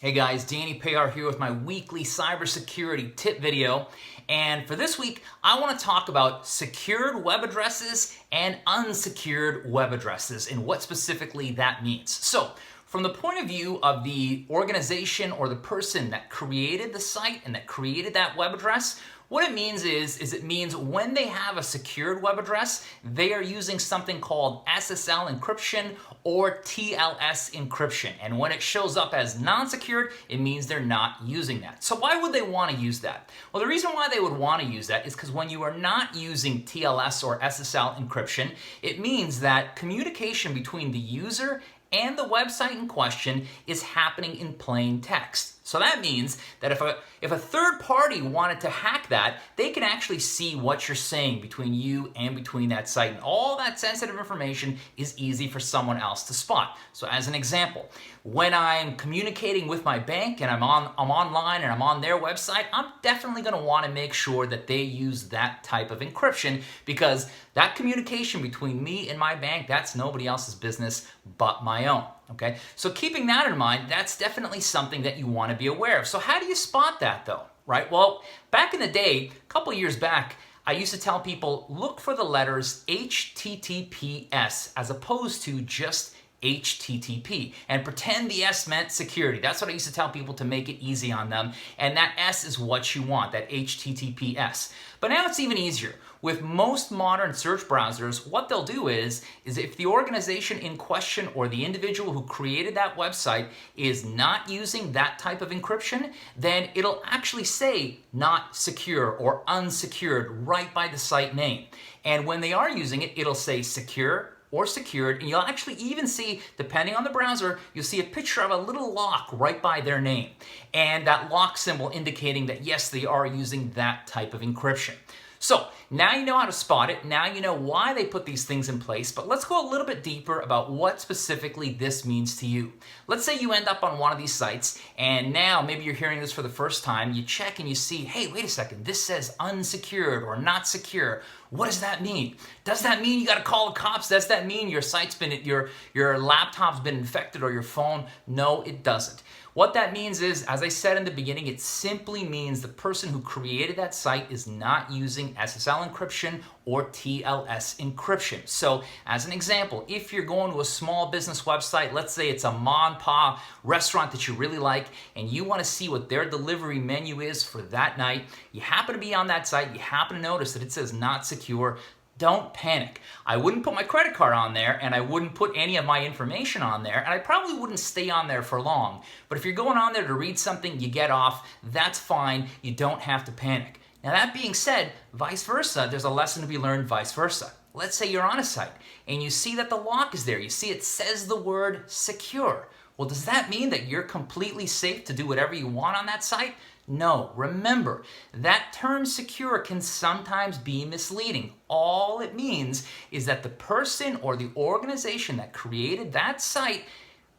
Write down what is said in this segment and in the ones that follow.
Hey guys, Danny Payar here with my weekly cybersecurity tip video. And for this week, I want to talk about secured web addresses and unsecured web addresses and what specifically that means. So, from the point of view of the organization or the person that created the site and that created that web address, what it means is it means when they have a secured web address, they are using something called SSL encryption or TLS encryption. And when it shows up as non-secured, it means they're not using that. So why would they want to use that? Well, the reason why they would want to use that is because when you are not using TLS or SSL encryption, it means that communication between the user and the website in question is happening in plain text. So that means that if a third party wanted to hack that, they can actually see what you're saying between you and between that site. And all that sensitive information is easy for someone else to spot. So as an example, when I'm communicating with my bank and I'm online and I'm on their website, I'm definitely going to want to make sure that they use that type of encryption, because that communication between me and my bank, that's nobody else's business but my own. Okay, so keeping that in mind, that's definitely something that you want to be aware of. So how do you spot that though, right? Well, back in the day, a couple years back, I used to tell people, look for the letters HTTPS as opposed to just HTTP, and pretend the S meant security. That's what I used to tell people to make it easy on them, and that S is what you want, that HTTPS. But now it's even easier. With most modern search browsers, what they'll do is if the organization in question or the individual who created that website is not using that type of encryption, then it'll actually say not secure or unsecured right by the site name. And when they are using it, it'll say secure or secured, and you'll actually even see, depending on the browser, you'll see a picture of a little lock right by their name. And that lock symbol indicating that yes, they are using that type of encryption. So now you know how to spot it, now you know why they put these things in place, but let's go a little bit deeper about what specifically this means to you. Let's say you end up on one of these sites, and now maybe you're hearing this for the first time, you check and you see, hey, wait a second, this says unsecured or not secure. What does that mean? Does that mean you got to call the cops? Does that mean your site's been, your laptop's been infected or your phone? No, it doesn't. What that means is, as I said in the beginning, it simply means the person who created that site is not using SSL encryption or TLS encryption. So, as an example, if you're going to a small business website, let's say it's a ma and pa restaurant that you really like, and you want to see what their delivery menu is for that night, you happen to be on that site, you happen to notice that it says not secure, don't panic. I wouldn't put my credit card on there, and I wouldn't put any of my information on there, and I probably wouldn't stay on there for long. But if you're going on there to read something, you get off, that's fine. You don't have to panic. Now that being said, vice versa, there's a lesson to be learned vice versa. Let's say you're on a site, and you see that the lock is there. You see it says the word secure. Well, does that mean that you're completely safe to do whatever you want on that site? No. Remember, that term secure can sometimes be misleading. All it means is that the person or the organization that created that site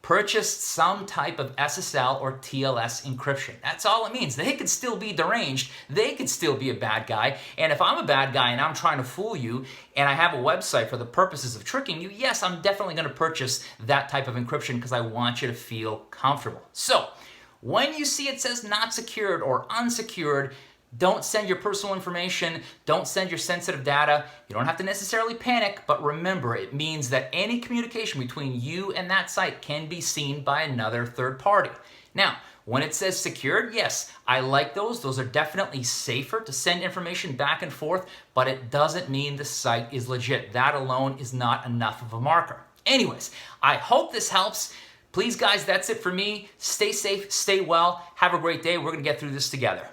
purchased some type of SSL or TLS encryption. That's all it means. They could still be deranged. They could still be a bad guy. And if I'm a bad guy and I'm trying to fool you and I have a website for the purposes of tricking you, yes, I'm definitely going to purchase that type of encryption because I want you to feel comfortable. So, when you see it says not secured or unsecured, don't send your personal information, don't send your sensitive data. You don't have to necessarily panic, but remember, it means that any communication between you and that site can be seen by another third party. Now, when it says secured, yes, I like those. Those are definitely safer to send information back and forth, but it doesn't mean the site is legit. That alone is not enough of a marker. Anyways, I hope this helps. Please, guys, that's it for me. Stay safe, stay well. Have a great day. We're going to get through this together.